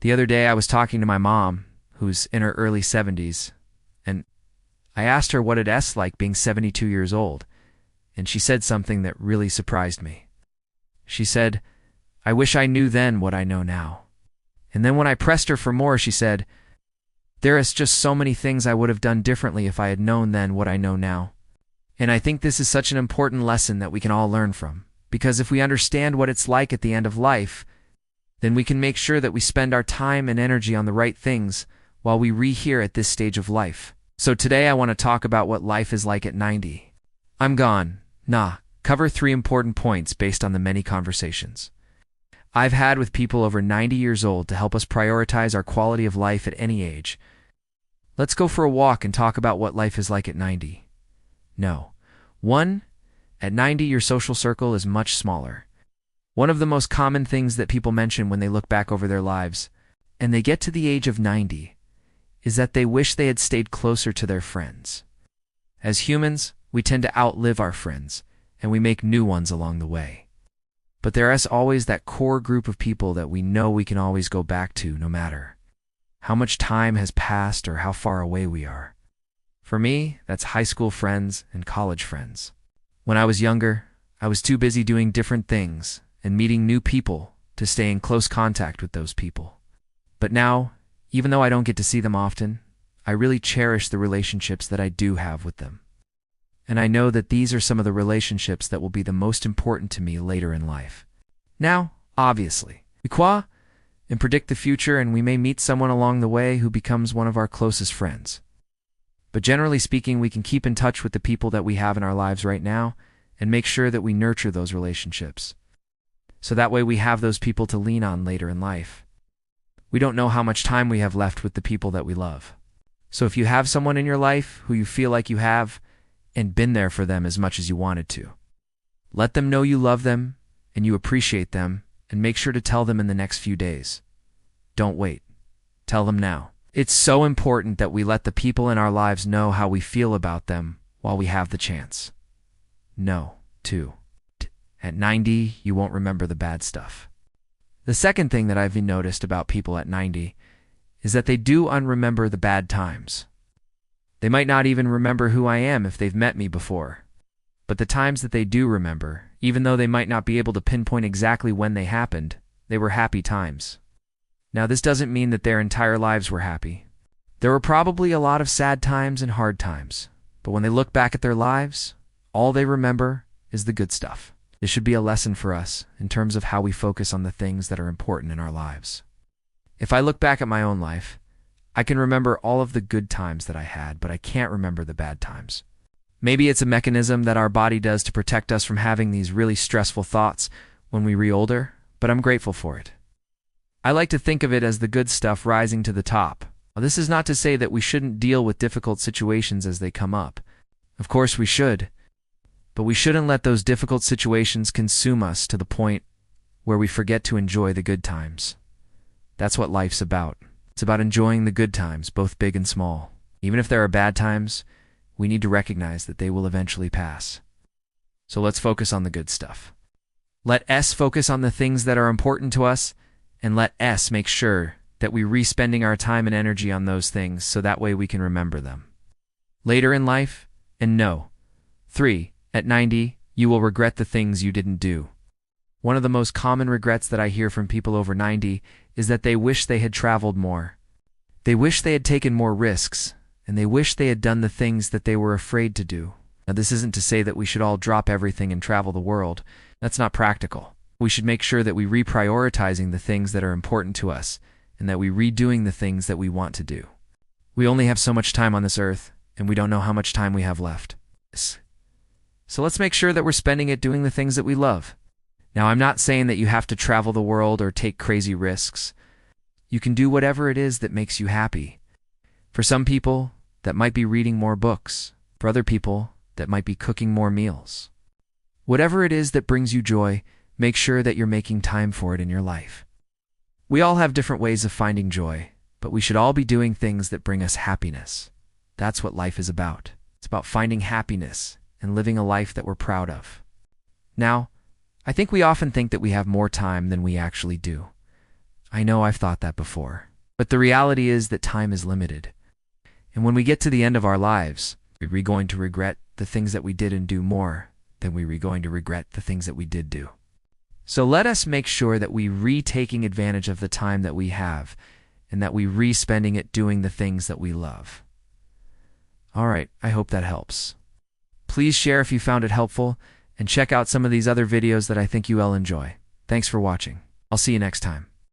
The other day I was talking to my mom, who's in her early 70s, and I asked her what it's like being 72 years old, and she said something that really surprised me. She said, "I wish I knew then what I know now." And then when I pressed her for more, she said, "There is just so many things I would have done differently if I had known then what I know now." And I think this is such an important lesson that we can all learn from, because if we understand what it's like at the end of life, then we can make sure that we spend our time and energy on the right things while we here at this stage of life. So today I want to talk about what life is like at 90. I'm gone. Cover 3 important points based on the many conversations I've had with people over 90 years old to help us prioritize our quality of life at any age. Let's go for a walk and talk about what life is like at 90. 1. At 90, your social circle is much smaller. One of the most common things that people mention when they look back over their lives, and they get to the age of 90, is that they wish they had stayed closer to their friends. As humans, we tend to outlive our friends, and we make new ones along the way. But there is always that core group of people that we know we can always go back to no matter how much time has passed or how far away we are. For me, that's high school friends and college friends. When I was younger, I was too busy doing different things and meeting new people to stay in close contact with those people. But now, even though I don't get to see them often, I really cherish the relationships that I do have with them. And I know that these are some of the relationships that will be the most important to me later in life. Now, obviously, we and predict the future, and we may meet someone along the way who becomes one of our closest friends. But generally speaking, we can keep in touch with the people that we have in our lives right now and make sure that we nurture those relationships. So that way we have those people to lean on later in life. We don't know how much time we have left with the people that we love. So if you have someone in your life who you feel like you have and been there for them as much as you wanted to, let them know you love them and you appreciate them, and make sure to tell them in the next few days. Don't wait. Tell them now. It's so important that we let the people in our lives know how we feel about them while we have the chance. 2. At 90, you won't remember the bad stuff. The second thing that I've noticed about people at 90 is that they do unremember the bad times. They might not even remember who I am if they've met me before. But the times that they do remember, even though they might not be able to pinpoint exactly when they happened, they were happy times. Now, this doesn't mean that their entire lives were happy. There were probably a lot of sad times and hard times, but when they look back at their lives, all they remember is the good stuff. This should be a lesson for us in terms of how we focus on the things that are important in our lives. If I look back at my own life, I can remember all of the good times that I had, but I can't remember the bad times. Maybe it's a mechanism that our body does to protect us from having these really stressful thoughts when we re older, but I'm grateful for it. I like to think of it as the good stuff rising to the top. This is not to say that we shouldn't deal with difficult situations as they come up. Of course we should, but we shouldn't let those difficult situations consume us to the point where we forget to enjoy the good times. That's what life's about. It's about enjoying the good times, both big and small. Even if there are bad times, we need to recognize that they will eventually pass. So let's focus on the good stuff. Let us focus on the things that are important to us, and let us make sure that we re-spending our time and energy on those things so that way we can remember them later in life. And 3. At 90, you will regret the things you didn't do. One of the most common regrets that I hear from people over 90 is that they wish they had traveled more. They wish they had taken more risks, and they wish they had done the things that they were afraid to do. Now, this isn't to say that we should all drop everything and travel the world. That's not practical. We should make sure that we reprioritizing the things that are important to us, and that we redoing the things that we want to do. We only have so much time on this earth, and we don't know how much time we have left. So let's make sure that we're spending it doing the things that we love. Now, I'm not saying that you have to travel the world or take crazy risks. You can do whatever it is that makes you happy. For some people, that might be reading more books. For other people, that might be cooking more meals. Whatever it is that brings you joy, make sure that you're making time for it in your life. We all have different ways of finding joy, but we should all be doing things that bring us happiness. That's what life is about. It's about finding happiness and living a life that we're proud of. Now, I think we often think that we have more time than we actually do. I know I've thought that before. But the reality is that time is limited. And when we get to the end of our lives, are we going to regret the things that we didn't do more than we were going to regret the things that we did do? So let us make sure that we re-taking advantage of the time that we have and that we re-spending it doing the things that we love. All right, I hope that helps. Please share if you found it helpful and check out some of these other videos that I think you will enjoy. Thanks for watching. I'll see you next time.